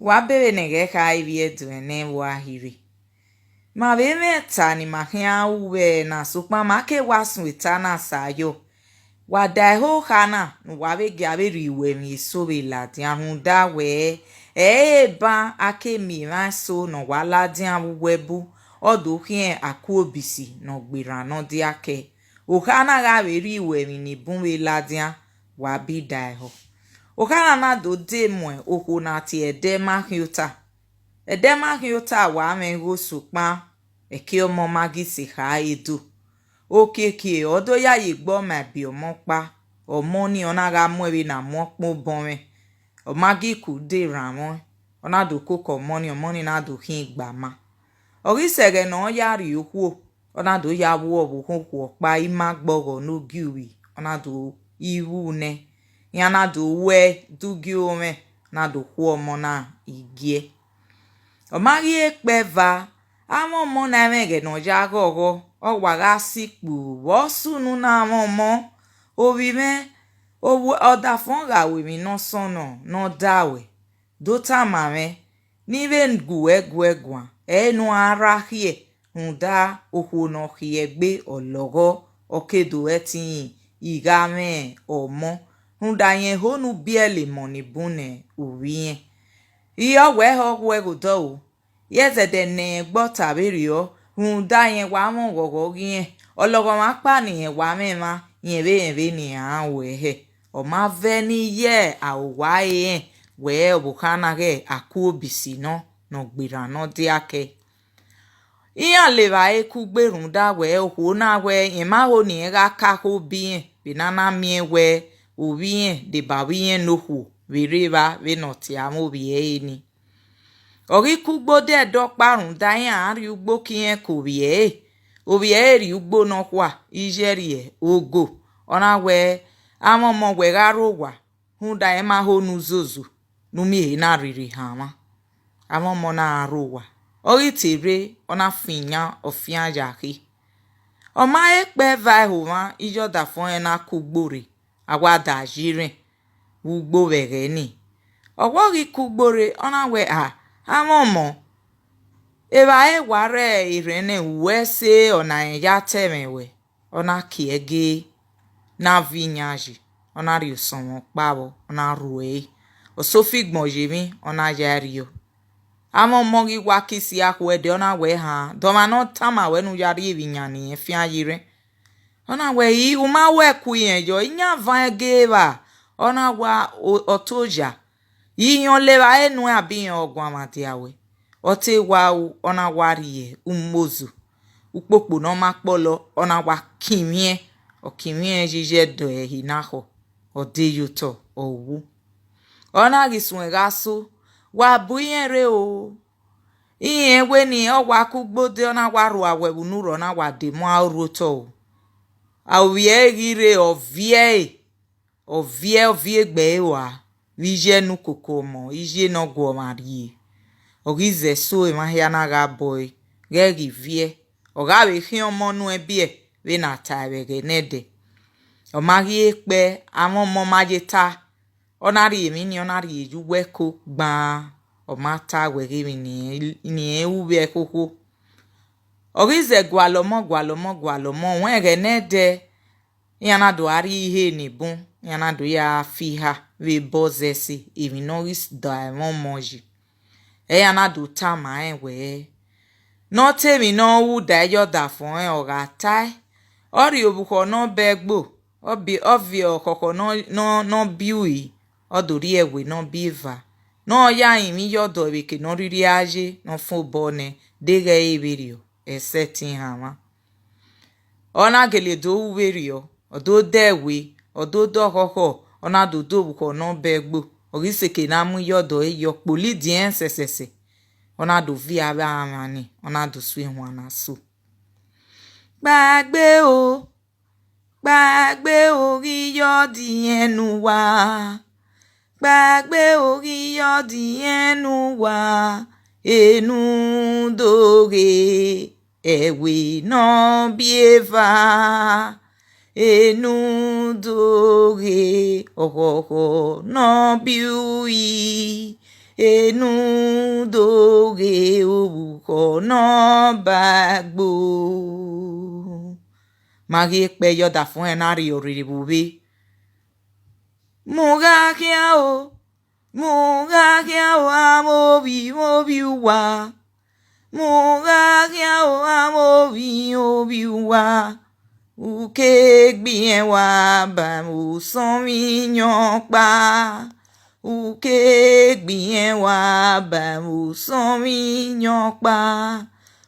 Wabere nege ka ivie duene wahiri. Ma veme tani mahia uwe na supermarket waswita na sayo. Wadaiho hana wabe gaberi we mi so be ladian hunda we ba ake mi so no waladian webu odo hien akuobisi no gbera no di ake. Ohana gaberi we mi ni bunwe ladian wabi daiho. Okana na do de mwe oko na ti edema hyota. Edema hyota wa me go supa eke omo magi se ha edu. Okeke odo ya yigbo ma bi omo pa. Omo ni ona ga mwe na mo po bonwe. O magi ku de ramon. Ona do koko omo ni na do hin gba ma. Ori sege no ya ri okwo. Ona do ya wo obo pa ima gbogo no giwi. Ona do iwu ne. Yana do we dugi ome na do huomo na igie. Omagi ekpeva amo na mege no jagogo o waga sikpu wosunu na momo ovime owu odafonga we mi no sono no dawe dota mame nive gwa enu ara hie hunda ohu no hie gbe ologo okedo etin igame omo hunda yen honu biele moni bune uwie. Iyo we go do. Yeze de ne gbo taberio hunda yen wa mo gogo gien. Ologo ma pa ni wa mema yen be ni anwe he. O ma veni ye awa yen we obukana ge akuobisi no gbira no diake. Iya leva ekugberun da we oho na we ima ho ni ga ka ho bien binana mie we ubien de babien nohu vireba venoti amobie ni. Ori kugbo de do parun dayan ari ugbo kien kobie. Obie ri ugbo no kwa ijerie ogo. Ona we amomo we garowa. Hunda ema ho nuzozu. Numi na riri hama. Amomo na arowa. Ori tere ona finya ofia jaki. Oma ekpe vai homa ijo da fon na kugbore. Awada jire ugbo wege ni. Owogi kugbore ona we amomo. Eba ware irene uwese ona ya temewe. Ona kiege na vinyaji. Ona riusomo pabo. Ona ruwe. Osofi gbojimi ona yario. Amomo gi wakisi akwede ona we Doma no tama we nu yari vinyani efia yire. Ona we uma we kuyen jo inya vangeva. Ona wa otoja. Iyon leva enu abiyon ogwamatiawe. Ote wa ona wariye umozu. Ukpokpo no makpolo ona wa kimie. O kimie jije do hinaho. O de yuto owu. Ona giswengasu. Wa buyere o. Iye we ni o wa kugbode ona waru awebu nuro na wa demo aroto. Awie gire ovie gbe wa. Vije nu kokomo. Ije no go marie. Ogize so emahia na ga boy. Gegi vie. Ogawe hion monu ebie. We na tawe genede. Omagi ekpe. Amomo majeta. Onari emini onari ejuweko gba. Omata wege ni eube koko. Ogize gwalomo. Wege nede. Yana do ari ihe ni bon. Yana do ya fiha. We bozesi. Eminogis daimon moji. Yana do tama we. No temi no wu da yo da fon oga tai. Ori obuko no begbo. Ovio koko no biui. Odori ewe no biva. No ya imi yodo weke no riri aje no fobone dege eberio esetin hama. Ona gele do uwerio odo dewe odo dohoho ona do buko no begbo ogiseke na mu yodo eyo poli dien sesese ona do vi aba amani ona do swe hwana so. Gbàgbé orí yodi enu wa. Gbàgbé orí yodi enu wa. Enu doge ewe no bieva. Enu doge ohoho no biui. enu doge obuko no bagbo magi pe yoda fún enari oriri bubi muga kiao amobi wa muga kiao amobi wa uke gbien wa ba mu son mi yan pa uke gbien wa ba mu son mi yan pa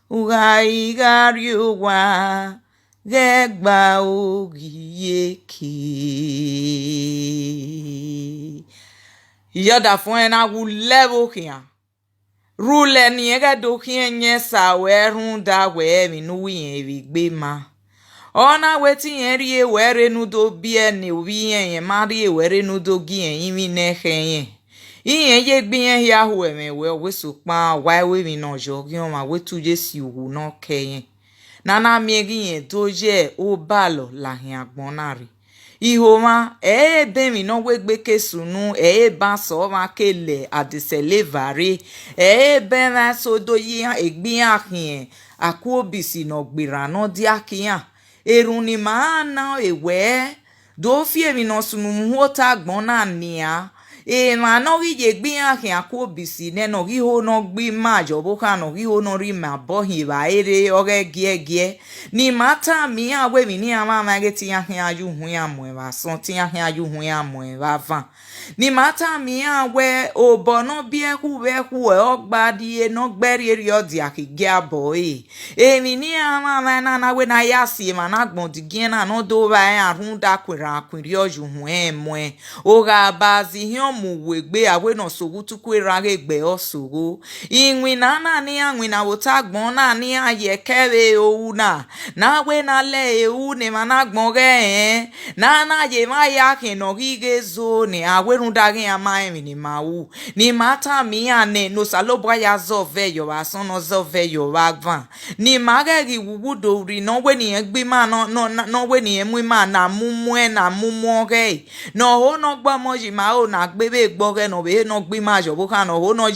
uga igari wa gegba ogiyeke yoda fún ena wu level kian rule ni ega do kian yen sa we run da we mi nu yen vi gbe ma ona wetin yen ri e were nu do bi eni obi yen ma ri e were nu do gi yen mi ne yen iyen ye gbi yen ya hu eme we so pa wa we mi no jo gi o ma we tu je si wu no keyen nana mi gi yen to je o balo la hin agbon na ri ihoma be mi no we gbe kesunu ba so ma kele adisele vare be na so do yi egbi akin akuobisi no gbira no di akin erun ni ma na ewe do fi emi no sunu mu ta agbon na nia ma no gi je gbi akin akuobisi ne no gi ho no gbi ma jo bo ka no gi ho no ri ma bo hin ba ere oge gie ni mata mi awe mi ni ama ma ge ti akin aju hun ya mo ba son ti akin aju hun ya mo ba van ni mata mi awe obo no bi eku ogba di no gberi eri odi akige abo emi ni ama ma na we na ya si ma na gbon di gien na no do ba arun da kwira kwiri oju hun e mo o ga bazi hi mu wegbe awe no sogu tukwera gbe osogo inwi na ni anwi na wota gbon na ni aye kere owu na we na le ewu ni ma na gbon ge na ye ma ya kin no gige zo ni awe run da gen ama emi ni ma wu ni mata mi ane no salobra ya zo ve yo ba son no zo ve yo ba gvan ni ma ge ri wuwu do ri no we ni gbe ma no we ni mu ma na mumu ge no ho no gbo mo ji ma o na gbe be gbo ge no be no gbe ma jo bo kan no ho no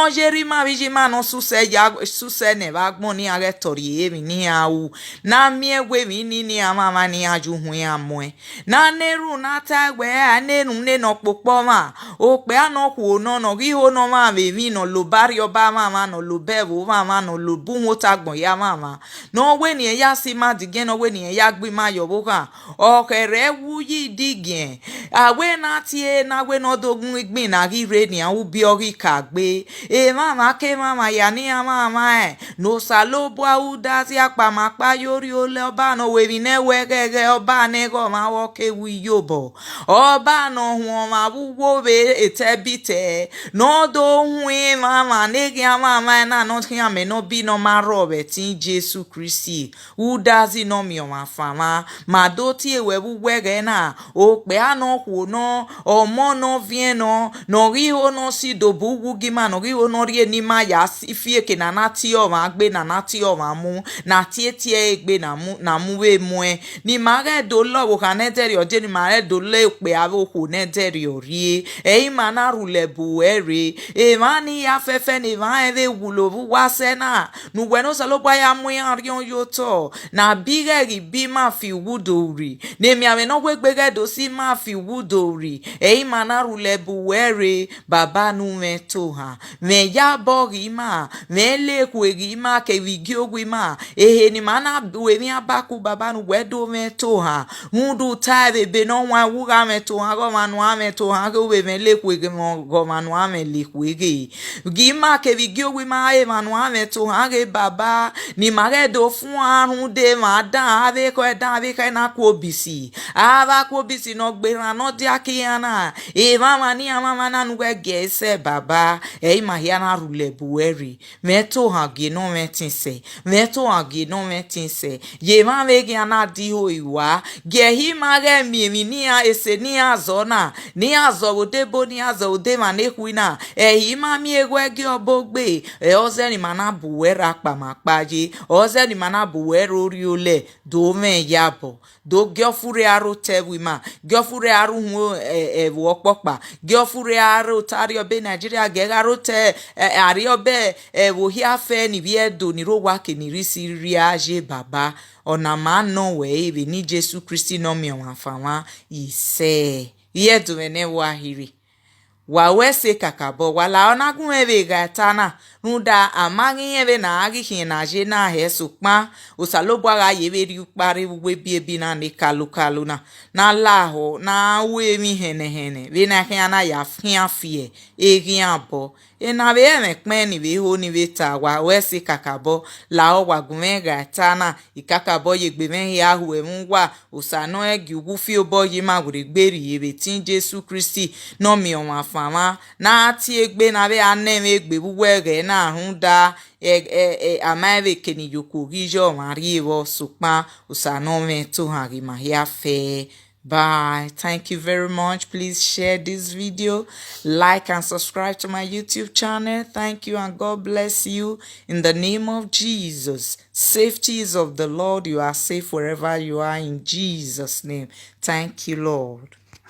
je ri ma bi ji ma no suse ne ba gbon ni age tori emi ni awu na mi egwe mi ni amama ni aju hun ya mo na neru na ta gbe anenu ne no popo ma o pe anoku no gi ho no ma be mi no lo bari oba mama no lo bevo mama no lo bu ho ta gbon ya mama no we ni ya si ma digen no we ni ya gbi ma yo bo kan o kere wu yi digen awe na tie na we no dogun igbin na gi re ni awu bi ori ka gbe mama ke mama ya ni mama no salo bo awu da ti apa ma pa yori ole oba no we bi ne we gege oba ne go ma wo ke wi yobo oba no hu ma bu wo be etebite no do hu mama ne gi mama na no ki ame no bi no ma robe tin Jesu Christi u dazi no mi o ma fama ma do ti ewe bu wege na o pe ano ku no o mo no vien no ri ho no si do bu wu gi ma no ri ho no ri ni ma ya si fie ke na na ti o ma gbe na ti o ma mu na tie egbe na mu we mu ni ma ge do lo wo kan neteri o je ni ma ge do le pe avo ku neteri o ri ma na rule bu ere ma ni afefe ni ma eve wulo bu wa se na nu we no se lo pa ya mu ya ri on yo to na bige ri bi ma fi wudo ri ne mi ave no we gbe ge do si ma fi wudo ri ma na rule bu ere baba nu me to ha me ya bo ri ma me le ku ri ma ke wi gi ogwi ma ni mana we mi abaku baba nu we do me to ha ndu ta be no wa wu ga me to ha go manu ame to ha go we me le ku go manu ame le ku gi ma ke wi gi ogwi ma manu ame to ha ge baba ni ma ge do fun arun de ma dan ave ko na ku obisi ava ku obisi no gbera no di akiana mama ni mama na nu we ge se baba ma hia na rule bueri me to ha ge no me tin se me to ha ge no me tin se ye ma ve ge na di ho iwa ge hi ma ge mi ni a ese ni azona ni azo ode bo ni azo ode ma ne kuina hi ma mi egwe ge obogbe oze ni mana buwera pa ma paje oze ni mana buwera ori ole do me yabo do giofure aro tewi ma giofure aru hu wo popo okpa giofure aro tario be Nigeria gegaro te ario be wohia fe ni viedo ni ro wa ke ni risi riaje baba ona ma no we ebe ni Jesu Kristi no mi wa fawa ise yedo ene wa hiri wawese kakabo wala onagun ebe gatana nuda amagi ebe na agihin na je na hesukpa usalobwa ga yeberi ukpari webi na ne kalu na laho na we mi hene we na hiana ya fiafie egiabo ena be mekpe ni be ho ni be ta wawese kakabo la o wagun gatana ikakabo yegbe me ya hu emwa usano egi ugufi obo yima gure gberi ebe tin Jesu Kristi no mi on fama na ti egbe na be anem egbe buwege na hunda amaeve keni yoku gijo mariwo supa usano me to hagi mahia fe. Bye. Thank you very much. Please share this video, like and subscribe to my YouTube channel. Thank you and God bless you in the name of Jesus. Safety is of the Lord. You are safe wherever you are in Jesus' name. Thank you, Lord.